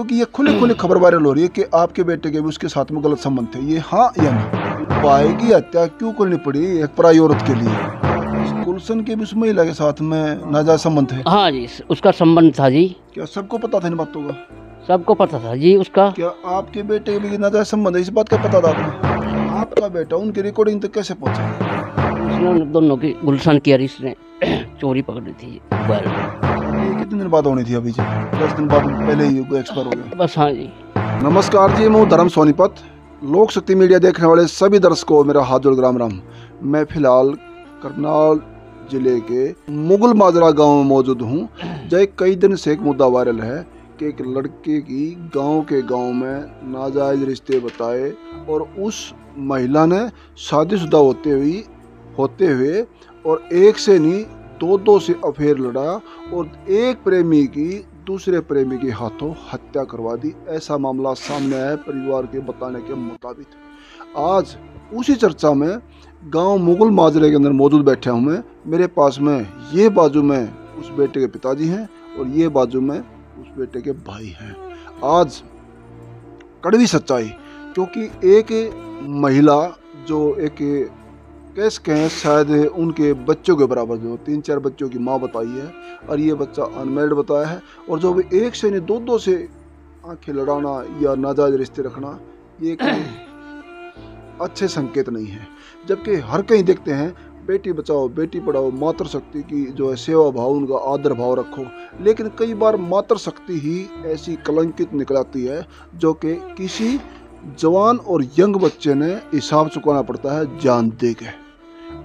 क्योंकि ये खुले खुले खबर वायरल हो रही है कि आपके बेटे के भी उसके साथ में गलत संबंध थे। ये हाँ या नहीं? भाई की हत्या क्यों करनी पड़ी एक पराई औरत के लिए? गुलशन के भी उस महिला के साथ में नाजायज संबंध थे? हाँ जी, उसका संबंध था जी। क्या सबको पता था इन बातों का? सबको पता था जी उसका। क्या आपके बेटे के भी नाजायज संबंध है, इस बात का पता था आपने? आपका बेटा उनकी रिकॉर्डिंग तक कैसे पहुंचा? उसने दोनों की, गुलशन की और इसने चोरी पकड़ी थी मोबाइल। ये कितने दिन बाद होनी थी? अभी जी 10 दिन बाद पहले ही एक्सपायर हो गया। बस हाँ जी। नमस्कार जी, मैं धर्म सोनीपत। लोक शक्ति मीडिया देखने वाले सभी दर्शकों को मेरा हाथ जोड़ राम राम। मैं फिलहाल करनाल जिले के मुगल माजरा गांव में मौजूद हूं। जय कई दिन से एक मुद्दा वायरल है कि एक लड़के की गांव में नाजायज रिश्ते बताए और उस महिला ने शादीशुदा होते हुए और एक से नहीं दो से अफेयर लड़ा और एक प्रेमी की दूसरे प्रेमी के हाथों हत्या करवा दी। ऐसा मामला सामने आया परिवार के बताने के मुताबिक। आज उसी चर्चा में गांव मुगल माजरे के अंदर मौजूद बैठा हूं मैं। मेरे पास में ये बाजू में उस बेटे के पिताजी हैं और ये बाजू में उस बेटे के भाई हैं। आज कड़वी सच्चाई, क्योंकि एक महिला जो एक कैस कहें शायद उनके बच्चों के बराबर, जो 3-4 बच्चों की माँ बताई है और ये बच्चा अनमैरिड बताया है, और जो भी एक से नहीं दो से आंखें लड़ाना या नाजायज रिश्ते रखना, ये अच्छे संकेत नहीं है। जबकि हर कहीं देखते हैं बेटी बचाओ बेटी पढ़ाओ, मातृशक्ति की जो है सेवा भाव, उनका आदर भाव रखो, लेकिन कई बार मातृशक्ति ही ऐसी कलंकित निकलाती है जो कि किसी जवान और यंग बच्चे ने हिसाब चुकाना पड़ता है जान दे के।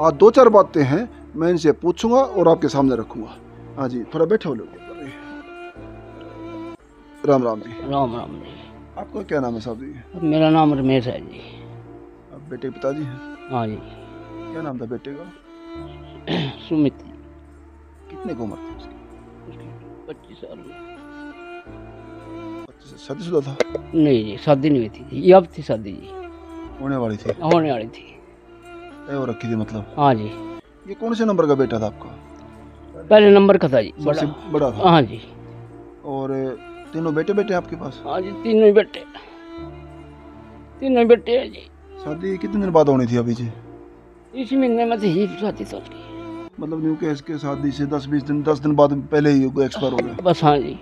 आज 2-4 बातें हैं, मैं इनसे पूछूंगा और आपके सामने रखूंगा। हाँ जी, थोड़ा बैठे हो लोग। राम राम जी। राम राम जी। आपका क्या नाम है साहब जी? मेरा नाम रमेश है जी। आप बेटे के पिताजी हैं? हाँ जी। क्या नाम था बेटे का? सुमित। कितने की उम्र थी उसकी? 25 साल। शादीशुदा था? नहीं जी, शादी नहीं हुई थी ये, अब थी शादी जी। होने वाली थी? होने वाली थी। तय हो रखी थी मतलब? हाँ जी। ये कौन से नंबर का बेटा था आपका? पहले नंबर का था जी। बड़ा था? हाँ जी। और तीनों बेटे आपके पास? हाँ जी, तीनों बेटे हैं जी। शादी कितने दिन बाद होनी थी अभी जी? इस महीने में थी शादी साल की। मतलब न्यू केस के शादी से 10 दिन बाद पहले ही एक्सपायर हो गया? बस हाँ जी।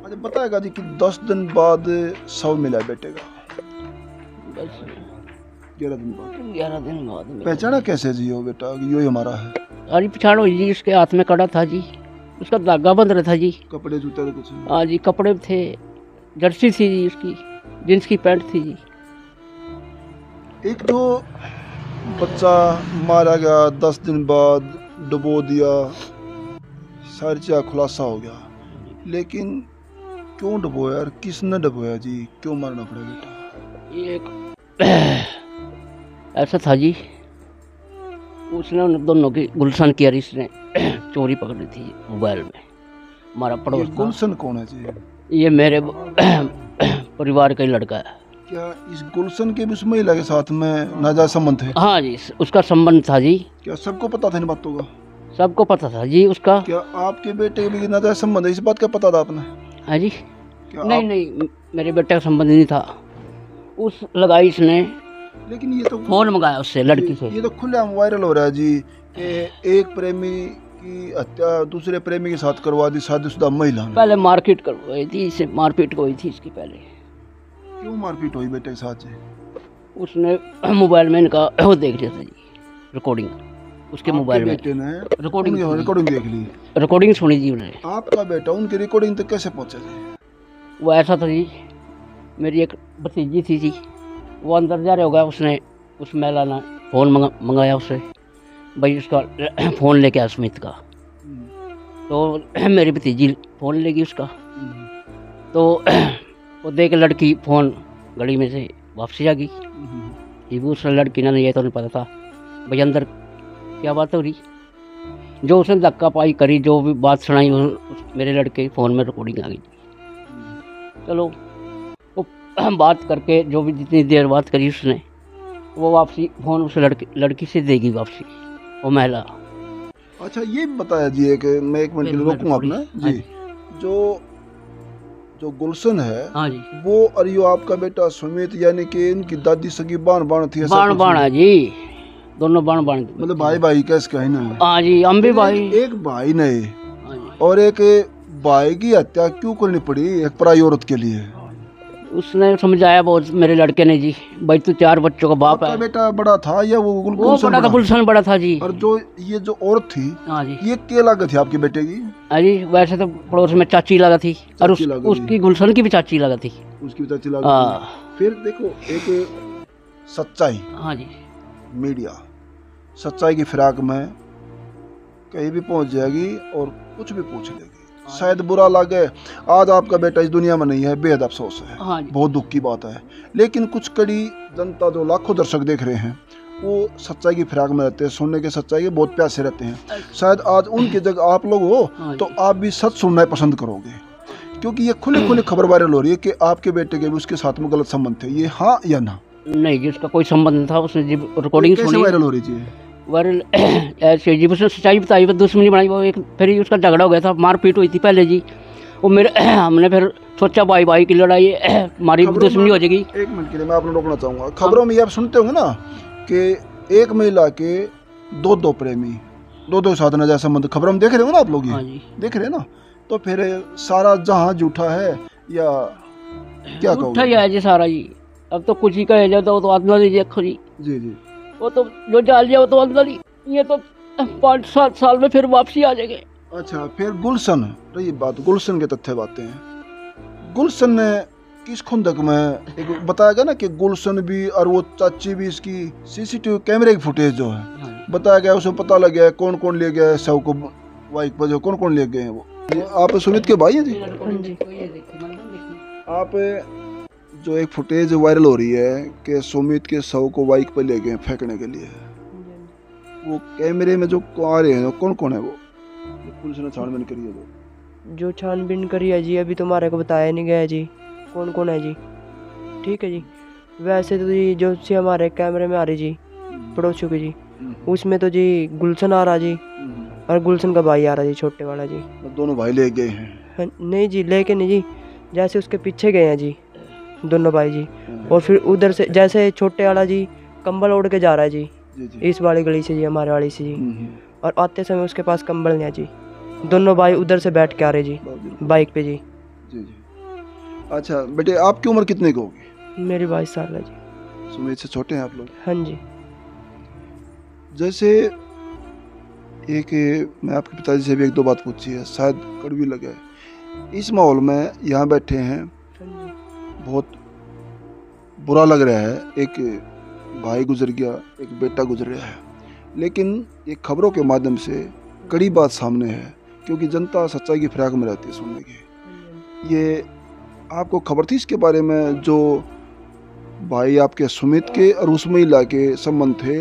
अच्छा, बताएगा जी कि 10 दिन बाद शव मिला बेटे का? बस 11 दिन बाद। 11 दिन बाद। पहचाना कैसे जी हो बेटा यो ही हमारा है? अरे पिछाड़ो जी, उसके हाथ में कड़ा था जी, उसका धागा बंध रहा था जी। कपड़े जूते कुछ? हाँ जी, कपड़े थे, जर्सी थी जी उसकी, जींस की पैंट थी जी। एक जो बच्चा मारा गया 10 दिन बाद, डुबो दिया, सारी चीज़ खुलासा हो गया, लेकिन क्यों डुबोया यार? किसने डुबोया जी? क्यों मारना पड़ा बेटा? ये ऐसा था जी, उसने दोनों की, गुलशन की और इसने चोरी पकड़ी थी मोबाइल में। हमारा पड़ोस। गुलशन कौन है जी? ये मेरे परिवार का ही लड़का है। क्या इस गुलशन के भी उस महिला के साथ में नाजायज संबंध थे? हाँ जी, उसका संबंध था जी। क्या सबको पता था इन बातों का? सबको पता था जी उसका। क्या आपके बेटे के भी नाजायज संबंध है, इस बात का पता था आपने? हाँ जी। नहीं, मेरे बेटे का संबंध नहीं था। उस लगाई इसने, लेकिन ये तो फोन मंगाया उससे, लड़की से। ये तो खुलेआम वायरल हो रहा है जी कि एक प्रेमी की हत्या दूसरे प्रेमी के साथ करवा दी शादीशुदा महिला ने। पहले मारपीट करवाई थी इससे, मारपीट हुई थी इसकी पहले। क्यों मारपीट हुई बेटे के साथ जी? उसने मोबाइल में इनका वो देख लिया था जी, रिकॉर्डिंग उसके मोबाइल में। बेटे ने रिकॉर्डिंग देख ली? रिकॉर्डिंग सुनी जी उन्होंने। आपका बेटा उनकी रिकॉर्डिंग तक कैसे पहुंचा जी? वो ऐसा था जी, मेरी एक भतीजी थी जी, वो अंदर जा रहा होगा, उसने उस महिला ने फ़ोन मंगाया उससे, भाई उसका फ़ोन लेके आ सुमित का। तो मेरी भतीजी फ़ोन लेगी उसका, तो वो देख लड़की फ़ोन घड़ी में से वापसी आ गई। ये भी उस लड़की ने, ये तो नहीं पता था भाई अंदर क्या बात हो रही। जो उसने धक्का पाई करी, जो भी बात सुनाई, मेरे लड़के फ़ोन में रिकॉर्डिंग आ गई। चलो वो बात करके, जो भी जितनी देर बात करी उसने, वो वापसी फ़ोन उस लड़की से देगी वापसी, वो महिला। अच्छा, ये बताया जी कि मैं 1 मिनट के लिए रोकूंगा अपना जी। जो जो गुलशन है हाँ जी, वो और यो आपका बेटा सुमित यानी कि इनकी दादी सगी बाण थी, ऐसा बाण कुछ बाण है? है जी, दोनों बाण मतलब भाई भाई कैसे कहे ना। हाँ जी, हम भी भाई। एक भाई ने हाँ जी, और एक भाई की हत्या क्यों करनी पड़ी एक पराई औरत के लिए? उसने समझाया बहुत मेरे लड़के ने जी, भाई तू 4 बच्चों का बाप आपका है। बेटा बड़ा था या वो वो गुलशन बड़ा था, बड़ा? गुलशन बड़ा था जी। और जो ये जो औरत थी हाँ जी, ये क्या लागत थी आपके बेटे की? हाँ जी, वैसे तो पड़ोस में चाची लगा थी, और चाची लगा थी। उसकी गुलशन की भी चाची लगा थी। उसकी भी चाची लागत हाँ थी। फिर देखो एक सच्चाई, हाँ जी, मीडिया सच्चाई की फिराक में कहीं भी पहुंच जाएगी और कुछ भी पूछ लेगी, शायद बुरा लगे। आज आपका बेटा इस दुनिया में नहीं है, बेहद अफसोस है, हाँ जी, बहुत दुख की बात है। लेकिन कुछ कड़ी जनता जो लाखों दर्शक देख रहे हैं वो सच्चाई की फिराक में रहते हैं, सुनने के सच्चाई के बहुत प्यासे रहते हैं। शायद आज उनकी जगह आप लोग हो हाँ तो आप भी सच सुनना पसंद करोगे, क्योंकि ये खुले खुले खबर वायरल हो रही है कि आपके बेटे के भी उसके साथ में गलत संबंध थे। ये हाँ या ना? नहीं जी, उसका कोई संबंध नहीं था। उसने जी रिकॉर्डिंग कैसे सुनी, वायरल हो रही थी? वायरल ऐसे जी, उसने सच्चाई बताई, बस दुश्मनी बनाई। वो एक फिर ही उसका झगड़ा हो गया था, मारपीट हुई थी पहले जी। वो मेरे हमने फिर सोचा भाई भाई की लड़ाई हमारी खबरों दुश्मनी में- हो जाएगी। एक मिनट के लिए मैं आपने रोकना चाहूंगा। खबरों में ये आप सुनते होंगे ना कि एक महिला के दो प्रेमी, दो साधना जैसा संबंध, खबरों में देख रहे हो ना आप लोग? हाँ ये जी, देख रहे हैं ना? तो फिर सारा जहां झूठा है या क्या उठा कहोगे? ही है जी सारा जी। अब तो कुछ ही कहे जाए तो आत्मा लीजिए देखो जी, जी जी। वो तो जो डाल दिया वो तो अंदर ही। ये तो 5-7 साल में फिर वापसी आ जाएंगे। अच्छा, फिर गुलशन, तो ये बात गुलशन के तथ्य बातें हैं। गुलशन ने किस खुंदक में एक बताया गया ना कि गुलशन भी और वो चाची भी, इसकी सीसीटीवी कैमरे की फुटेज जो है हाँ जी, बताया गया, उसमें पता लग गया कौन कौन ले गया है शव को बाइक पर, जो कौन कौन ले गए हैं वो। आप सुमित के भाई हैं जी? आप जो एक फुटेज वायरल हो रही है कि सुमित के शव को बाइक पर ले गए फेंकने के लिए, वो कैमरे में जो आ रहे हैं कौन कौन है वो? पुलिस ने छानबीन करी है जो छानबीन करी है जी, अभी तुम्हारे को बताया नहीं गया जी कौन कौन है जी। ठीक है जी, वैसे तो जी जो सी हमारे कैमरे में आ रही जी पड़ोसियों की जी, उसमें तो जी गुलशन आ रहा जी और गुलशन का भाई आ रहा जी, छोटे वाला जी। दोनों भाई ले गए हैं? हाँ, नहीं जी लेके नहीं जी, जैसे उसके पीछे गए हैं जी दोनों भाई जी। और फिर उधर से जैसे छोटे वाला जी कंबल ओढ़ के जा रहा है जी, जी जी। इस वाली गली से जी, हमारे वाली से जी। और आते समय उसके पास कंबल नहीं है जी। दोनों भाई उधर से बैठ के आ रहे जी बाइक पे जी। जी जी। अच्छा बेटे, आपकी उम्र कितने की होगी? मेरी 22 साल है जी। सुमित से छोटे हैं आप लोग? हाँ जी। जैसे एक, मैं आपके पिताजी से भी एक दो बात पूछी है, शायद कड़वी लगे। इस माहौल में यहाँ बैठे हैं, बहुत बुरा लग रहा है। एक भाई गुजर गया, एक बेटा गुजर रहा है, लेकिन ये खबरों के माध्यम से कड़ी बात सामने है, क्योंकि जनता सच्चाई की फिराक में रहती है सुनने की। ये आपको खबर थी इसके बारे में, जो भाई आपके सुमित के और उस महिला के संबंध थे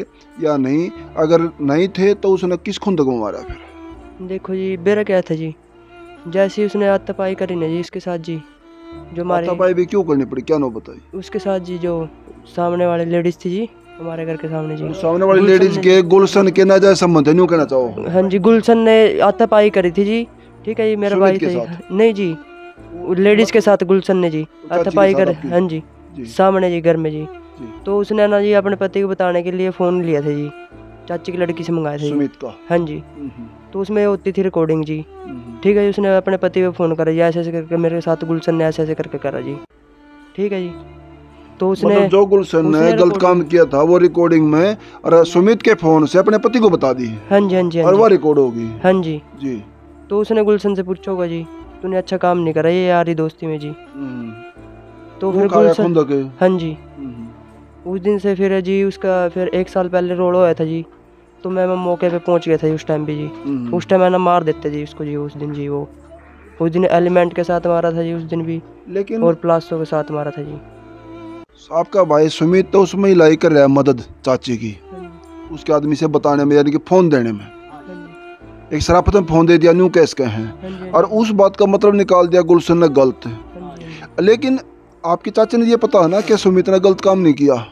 या नहीं? अगर नहीं थे तो उसने किस खुंदक में मारा? फिर देखो जी बेरा क्या था जी, जैसे ही उसने हाथापाई करी ना जी इसके साथ जी, जो हमारे हाथापाई भी क्यों करनी पड़ी, क्या नो बताई? उसके साथ जी जो सामने वाले लेडीज थी जी, हमारे घर के सामने जी। सामने वाली गुलशन लेडीज ने- के गुलशन के नाजायज संबंध है, न्यू कहना चाहो? हाँ जी, गुलशन ने हाथापाई करी थी जी। ठीक है जी, मेरा सुमित भाई के था साथ? नहीं जी, लेडीज के साथ गुलशन ने जी चाची के हाथापाई साथ कर। आपकी? हाँ जी, जी सामने जी घर में जी। जी। तो उसने ना जी अपने पति को बताने के लिए फ़ोन लिया था जी, चाची की लड़की से मंगाया था जी। सुमित का? हाँ जी, तो उसमें होती थी रिकॉर्डिंग जी। ठीक है जी, उसने अपने पति को फ़ोन करा जी, ऐसे ऐसे करके मेरे साथ गुलशन ने ऐसे ऐसे करके करा जी। ठीक है जी, तो उसने मतलब जो गुलशन ने उसने गलत रिकॉर्डिंग- काम किया था वो रिकॉर्डिंग में और सुमित के फोन से अपने पति को बता दी हाँ जी हाँ जी और हाँ वो जी रिकॉर्ड होगी। हाँ जी। जी। तो उसने गुलशन से पूछा होगा जी, तूने अच्छा काम नहीं करा ये यारी दोस्ती में जी। तो फिर गुलशन, हाँ जी, उस दिन से फिर जी उसका फिर 1 साल पहले रोड होया था जी, तो मैं मौके पे पहुंच गया था जी उस टाइम पे जी। उस टाइम मैंने मार देते जी उसको जी, उस दिन जी वो उस दिन एलिमेंट के साथ मारा था जी उस दिन भी, लेकिन और प्लास्टो के साथ मारा था जी। आपका भाई सुमित तो उसमें ही लाई कर रहा है मदद चाची की, उसके आदमी से बताने में, यानी कि फोन देने में। एक शराफत में फोन दे दिया, न्यू कैस के हैं, और उस बात का मतलब निकाल दिया गुलशन ने गलत। लेकिन आपकी चाची ने ये पता है ना कि सुमित ने गलत काम नहीं किया,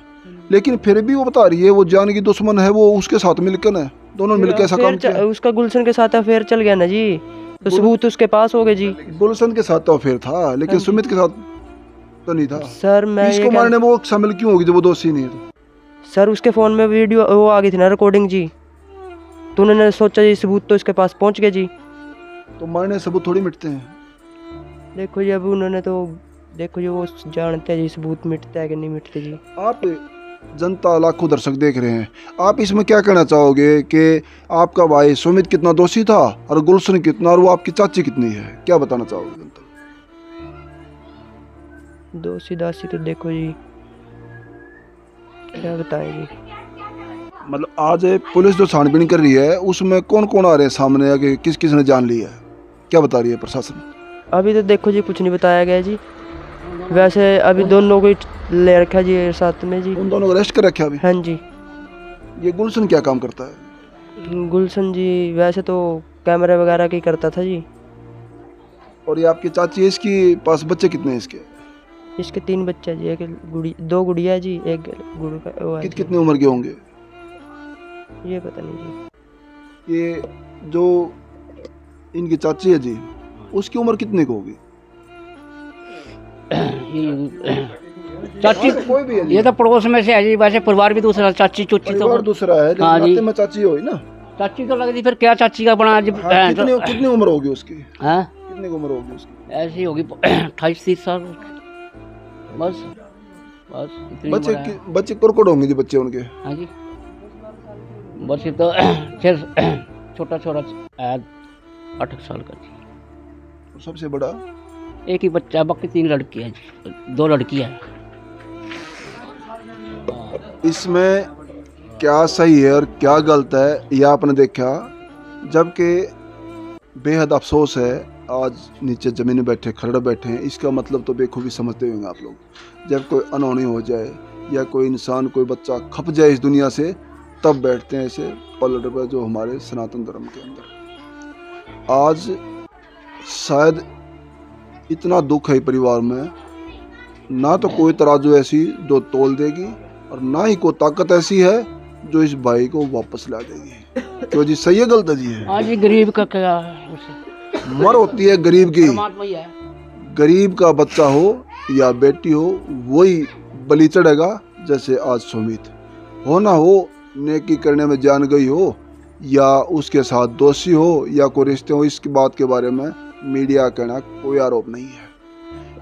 लेकिन फिर भी वो बता रही है वो जान की दुश्मन है, वो उसके साथ मिलकर है, दोनों मिलकर ऐसा काम किया। उसका गुलशन के साथ अफेयर चल गया ना जी, तो सबूत उसके पास हो गए जी। गुलशन के साथ तो अफेयर था, लेकिन सुमित के साथ तो नहीं था। सर मैं इसको मारने में वो शामिल क्यों होगी जब वो दोषी नहीं है? तो सर उसके फ़ोन में वीडियो वो आ गई थी ना, रिकॉर्डिंग जी, तो उन्होंने सोचा जी सबूत तो इसके पास पहुंच गए जी। तो मारने सबूत थोड़ी मिटते हैं। देखो जी अब उन्होंने तो देखो जी वो जानते हैं जी सबूत मिटता है कि नहीं मिटते जी। आप जनता लाखों दर्शक देख रहे हैं, आप इसमें क्या कहना चाहोगे कि आपका भाई सुमित कितना दोषी था और गुलशन कितना, और वो आपकी चाची कितनी है? क्या बताना चाहोगे जनता? दोषी दासी तो देखो जी क्या बताएं जी। मतलब आज पुलिस जो छानबीन कर रही है उसमें कौन कौन आ रहे हैं सामने, आगे किस किस ने जान लिया है, क्या बता रही है प्रशासन? अभी तो देखो जी कुछ नहीं बताया गया जी। वैसे अभी दोनों को ले रखा जी साथ में जी। उन दोनों को अरेस्ट कर रखा अभी? हाँ जी। ये गुलशन क्या काम करता है? गुलशन जी वैसे तो कैमरा वगैरह की करता था जी। और ये आपकी चाची है, इसकी पास बच्चे कितने हैं इसके? इसके 3 बच्चे जी, एक दो गुड़िया जी, एक गुड़ू का वो है। कितने उम्र के होंगे? ये पता नहीं जी। ये जो इनकी चाची है जी, उसकी उम्र कितने की होगी? चाची कोई भी है जी? ये तो पड़ोस में से है जी, वैसे परिवार भी दूसरा, चाची चोची तो परिवार दूसरा है, लेकिन हाँ जी। नाते में चाची हो ना। चाची तो लगती, फिर क्या चाची का बना जब हाँ, कितनी उम्र होगी उसकी? हाँ कितनी उम्र होगी उसकी? ऐसी होगी 28-30 साल बस इतनी उम्र है। बच्चे कुरकुट होंगे जी बच्चे उनके? हाँ जी बस ये तो फिर छोटा छोटा 8 साल का जी। और सबसे बड़ा? एक ही बच्चा है, बाकी 3 लड़की है जी, 2 लड़कियाँ हैं। इसमें क्या सही है और क्या गलत है यह आपने देखा, जबकि बेहद अफसोस है आज नीचे ज़मीन में बैठे खड़े बैठे हैं। इसका मतलब तो बेखूबी समझते होंगे आप लोग। जब कोई अनहोनी हो जाए या कोई इंसान कोई बच्चा खप जाए इस दुनिया से, तब बैठते हैं ऐसे पलट पर, जो हमारे सनातन धर्म के अंदर। आज शायद इतना दुख है परिवार में, ना तो कोई तराजू ऐसी जो तोल देगी और ना ही कोई ताकत ऐसी है जो इस भाई को वापस ला देगी। क्यों जी, सही है गलत है जी? है हाँ जी, गरीब का क्या उसे मर होती है गरीब की। परमात्मा ही है। गरीब का बच्चा हो या बेटी हो वही बलि चढ़ेगा। जैसे आज सुमित हो ना हो, नेकी करने में जान गई हो या उसके साथ दोषी हो या कोई रिश्ते हो, इसकी बात के बारे में मीडिया कहना कोई आरोप नहीं है।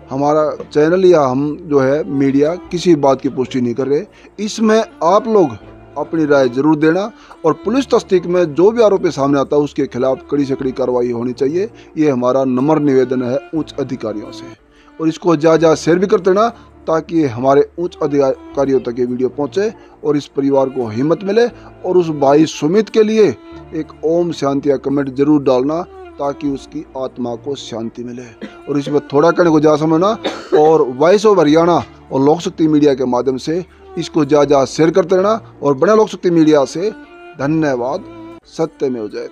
हमारा चैनल या हम जो है मीडिया किसी बात की पुष्टि नहीं कर रहे। इसमें आप लोग अपनी राय जरूर देना, और पुलिस तस्दीक में जो भी आरोपी सामने आता है उसके खिलाफ कड़ी से कड़ी कार्रवाई होनी चाहिए। ये हमारा नम्र निवेदन है उच्च अधिकारियों से, और इसको ज़्यादा शेयर भी कर देना ताकि हमारे उच्च अधिकारियों तक ये वीडियो पहुंचे और इस परिवार को हिम्मत मिले। और उस भाई सुमित के लिए एक ओम शांति का कमेंट जरूर डालना ताकि उसकी आत्मा को शांति मिले। और इसमें थोड़ा कहने को जा समझना, और वॉइस ऑफ हरियाणा और लोक शक्ति मीडिया के माध्यम से इसको ज़्यादा शेयर करते रहना। और बड़े लोक शक्ति मीडिया से धन्यवाद। सत्य में हो जाए।